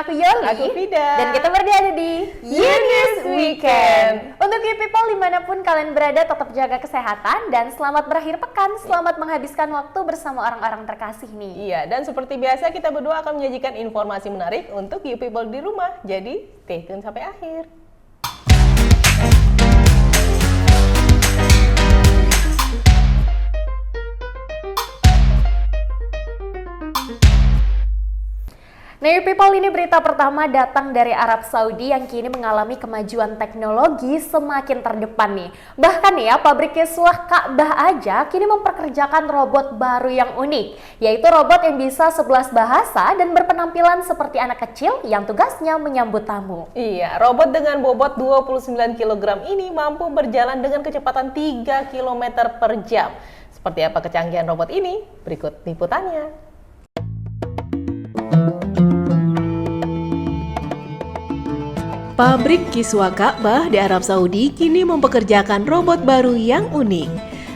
Aku Yoli. Aku Vida. Dan kita berada di News Weekend. Untuk you people dimanapun kalian berada, tetap jaga kesehatan dan selamat berakhir pekan. Selamat menghabiskan waktu bersama orang-orang terkasih nih. Iya, dan seperti biasa kita berdua akan menyajikan informasi menarik untuk you people di rumah. Jadi stay tune sampai akhir. Nah, you people, ini berita pertama datang dari Arab Saudi yang kini mengalami kemajuan teknologi semakin terdepan nih. Bahkan ya, pabrik kiswah Ka'bah aja kini memperkerjakan robot baru yang unik, yaitu robot yang bisa 11 bahasa dan berpenampilan seperti anak kecil yang tugasnya menyambut tamu. Iya, robot dengan bobot 29 kg ini mampu berjalan dengan kecepatan 3 km per jam. Seperti apa kecanggihan robot ini? Berikut liputannya. Pabrik kiswah Ka'bah di Arab Saudi kini mempekerjakan robot baru yang unik.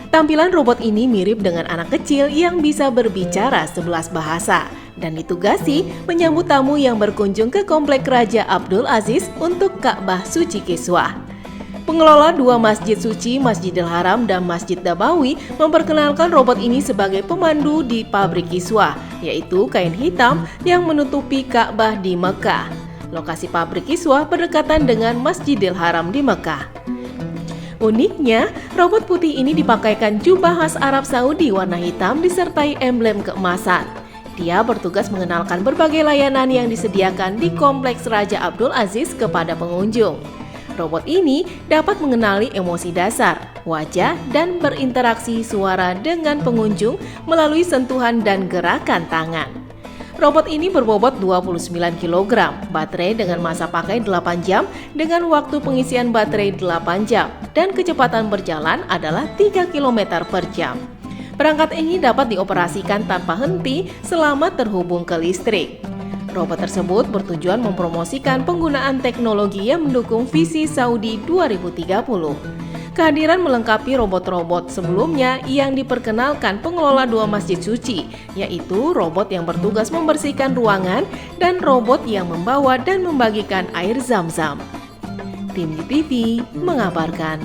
Tampilan robot ini mirip dengan anak kecil yang bisa berbicara 11 bahasa dan ditugasi menyambut tamu yang berkunjung ke komplek Raja Abdul Aziz untuk Ka'bah Suci Kiswah. Pengelola dua masjid suci, Masjidil Haram dan Masjid Nabawi, memperkenalkan robot ini sebagai pemandu di pabrik kiswah, yaitu kain hitam yang menutupi Ka'bah di Mekah. Lokasi pabrik kiswah berdekatan dengan Masjidil Haram di Mekah. Uniknya, robot putih ini dipakaikan jubah khas Arab Saudi warna hitam disertai emblem keemasan. Dia bertugas mengenalkan berbagai layanan yang disediakan di kompleks Raja Abdul Aziz kepada pengunjung. Robot ini dapat mengenali emosi dasar, wajah, dan berinteraksi suara dengan pengunjung melalui sentuhan dan gerakan tangan. Robot ini berbobot 29 kg, baterai dengan masa pakai 8 jam dengan waktu pengisian baterai 8 jam, dan kecepatan berjalan adalah 3 km per jam. Perangkat ini dapat dioperasikan tanpa henti selama terhubung ke listrik. Robot tersebut bertujuan mempromosikan penggunaan teknologi yang mendukung visi Saudi 2030. Kehadiran melengkapi robot-robot sebelumnya yang diperkenalkan pengelola dua masjid suci, yaitu robot yang bertugas membersihkan ruangan dan robot yang membawa dan membagikan air zam-zam. Tim TV mengabarkan.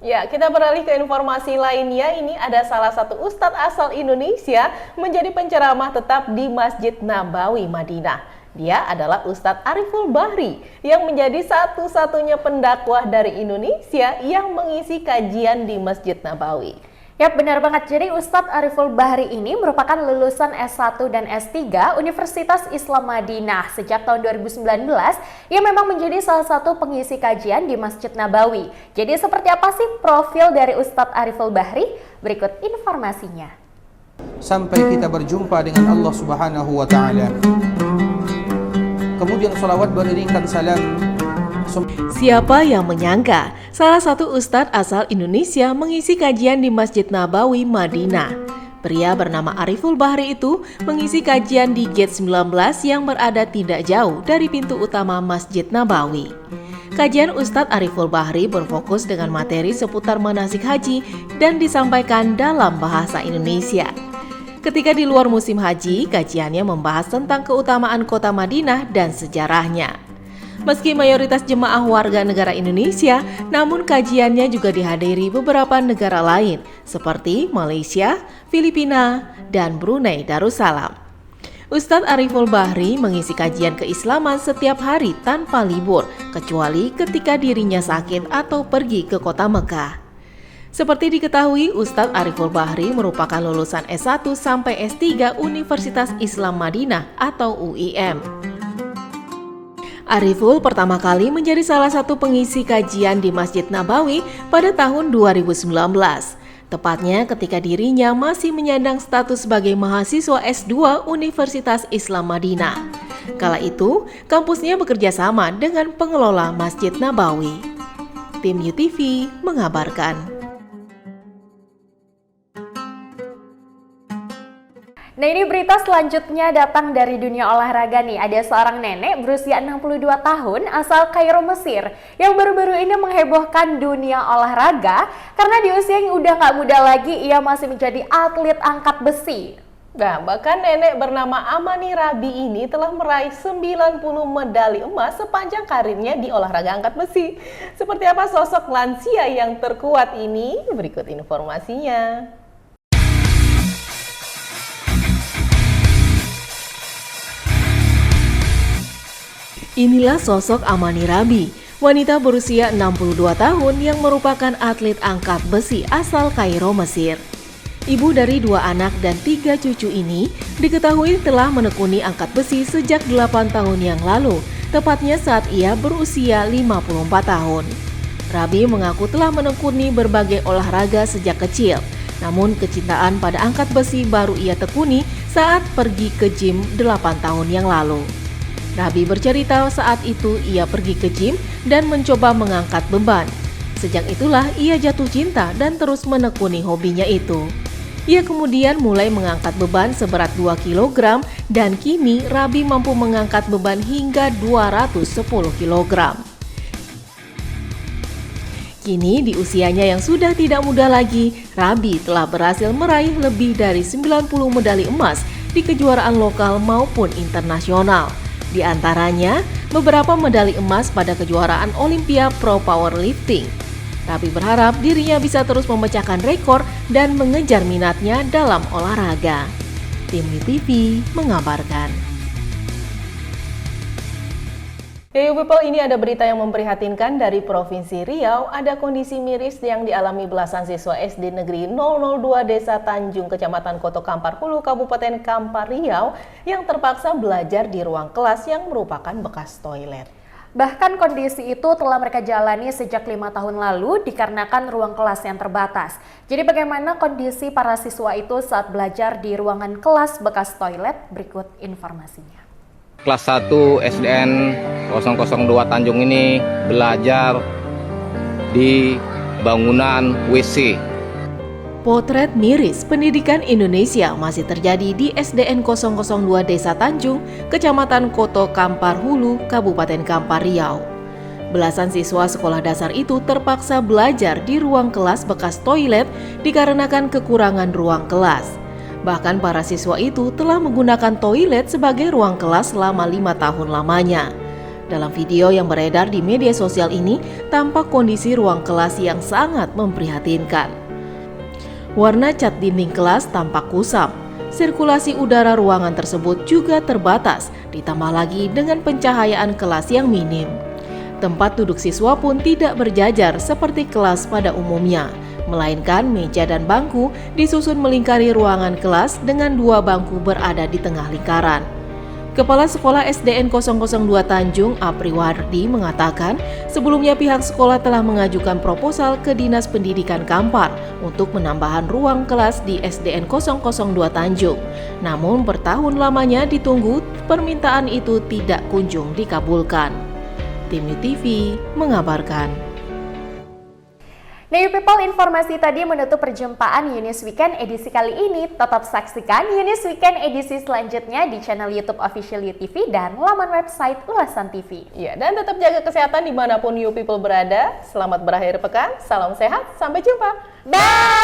Ya, kita beralih ke informasi lainnya. Ini ada salah satu ustadz asal Indonesia menjadi penceramah tetap di Masjid Nabawi, Madinah. Dia adalah Ustadz Ariful Bahri yang menjadi satu-satunya pendakwah dari Indonesia yang mengisi kajian di Masjid Nabawi. Yap, benar banget. Jadi Ustadz Ariful Bahri ini merupakan lulusan S1 dan S3 Universitas Islam Madinah sejak tahun 2019. Ia memang menjadi salah satu pengisi kajian di Masjid Nabawi. Jadi seperti apa sih profil dari Ustadz Ariful Bahri? Berikut informasinya. Sampai kita berjumpa dengan Allah Subhanahu wa Ta'ala. Kemudian salawat beriringkan salam. Siapa yang menyangka salah satu ustadz asal Indonesia mengisi kajian di Masjid Nabawi, Madinah. Pria bernama Ariful Bahri itu mengisi kajian di Gate 19 yang berada tidak jauh dari pintu utama Masjid Nabawi. Kajian Ustadz Ariful Bahri berfokus dengan materi seputar manasik haji dan disampaikan dalam bahasa Indonesia. Ketika di luar musim haji, kajiannya membahas tentang keutamaan kota Madinah dan sejarahnya. Meski mayoritas jemaah warga negara Indonesia, namun kajiannya juga dihadiri beberapa negara lain seperti Malaysia, Filipina, dan Brunei Darussalam. Ustadz Ariful Bahri mengisi kajian keislaman setiap hari tanpa libur, kecuali ketika dirinya sakit atau pergi ke kota Mekah. Seperti diketahui, Ustadz Ariful Bahri merupakan lulusan S1 sampai S3 Universitas Islam Madinah atau UIM. Ariful pertama kali menjadi salah satu pengisi kajian di Masjid Nabawi pada tahun 2019. Tepatnya ketika dirinya masih menyandang status sebagai mahasiswa S2 Universitas Islam Madinah. Kala itu, kampusnya bekerja sama dengan pengelola Masjid Nabawi. Tim UTV mengabarkan. Nah, ini berita selanjutnya datang dari dunia olahraga nih. Ada seorang nenek berusia 62 tahun asal Kairo, Mesir yang baru-baru ini menghebohkan dunia olahraga karena di usia yang udah nggak muda lagi ia masih menjadi atlet angkat besi. Nah, bahkan nenek bernama Amani Rabi ini telah meraih 90 medali emas sepanjang karirnya di olahraga angkat besi. Seperti apa sosok lansia yang terkuat ini? Berikut informasinya. Inilah sosok Amani Rabi, wanita berusia 62 tahun yang merupakan atlet angkat besi asal Kairo, Mesir. Ibu dari 2 anak dan 3 cucu ini diketahui telah menekuni angkat besi sejak 8 tahun yang lalu, tepatnya saat ia berusia 54 tahun. Rabi mengaku telah menekuni berbagai olahraga sejak kecil, namun kecintaan pada angkat besi baru ia tekuni saat pergi ke gym 8 tahun yang lalu. Rabi bercerita saat itu ia pergi ke gym dan mencoba mengangkat beban. Sejak itulah ia jatuh cinta dan terus menekuni hobinya itu. Ia kemudian mulai mengangkat beban seberat 2 kg dan kini Rabi mampu mengangkat beban hingga 210 kg. Kini di usianya yang sudah tidak muda lagi, Rabi telah berhasil meraih lebih dari 90 medali emas di kejuaraan lokal maupun internasional. Di antaranya, beberapa medali emas pada kejuaraan Olympia Pro Powerlifting. Rabi berharap dirinya bisa terus memecahkan rekor dan mengejar minatnya dalam olahraga. Tim TV mengabarkan. Hey people, ini ada berita yang memprihatinkan dari Provinsi Riau. Ada kondisi miris yang dialami belasan siswa SD Negeri 002 Desa Tanjung, Kecamatan Koto Kampar Hulu, Kabupaten Kampar Riau yang terpaksa belajar di ruang kelas yang merupakan bekas toilet. Bahkan kondisi itu telah mereka jalani sejak 5 tahun lalu dikarenakan ruang kelas yang terbatas. Jadi bagaimana kondisi para siswa itu saat belajar di ruangan kelas bekas toilet? Berikut informasinya. Kelas 1 SDN 002 Tanjung ini belajar di bangunan WC. Potret miris pendidikan Indonesia masih terjadi di SDN 002 Desa Tanjung, Kecamatan Koto Kampar Hulu, Kabupaten Kampar Riau. Belasan siswa sekolah dasar itu terpaksa belajar di ruang kelas bekas toilet dikarenakan kekurangan ruang kelas. Bahkan para siswa itu telah menggunakan toilet sebagai ruang kelas selama 5 tahun lamanya. Dalam video yang beredar di media sosial ini, tampak kondisi ruang kelas yang sangat memprihatinkan. Warna cat dinding kelas tampak kusam. Sirkulasi udara ruangan tersebut juga terbatas, ditambah lagi dengan pencahayaan kelas yang minim. Tempat duduk siswa pun tidak berjajar seperti kelas pada umumnya, melainkan meja dan bangku disusun melingkari ruangan kelas dengan 2 bangku berada di tengah lingkaran. Kepala Sekolah SDN 002 Tanjung, Apriwardi, mengatakan sebelumnya pihak sekolah telah mengajukan proposal ke Dinas Pendidikan Kampar untuk penambahan ruang kelas di SDN 002 Tanjung. Namun bertahun lamanya ditunggu, permintaan itu tidak kunjung dikabulkan. Tim TV mengabarkan. Nah, people, informasi tadi menutup perjumpaan Yunis Weekend edisi kali ini. Tetap saksikan Yunis Weekend edisi selanjutnya di channel YouTube Official UTV dan laman website Ulasan TV. Ya, dan tetap jaga kesehatan dimanapun you people berada. Selamat berakhir pekan, salam sehat, sampai jumpa. Bye!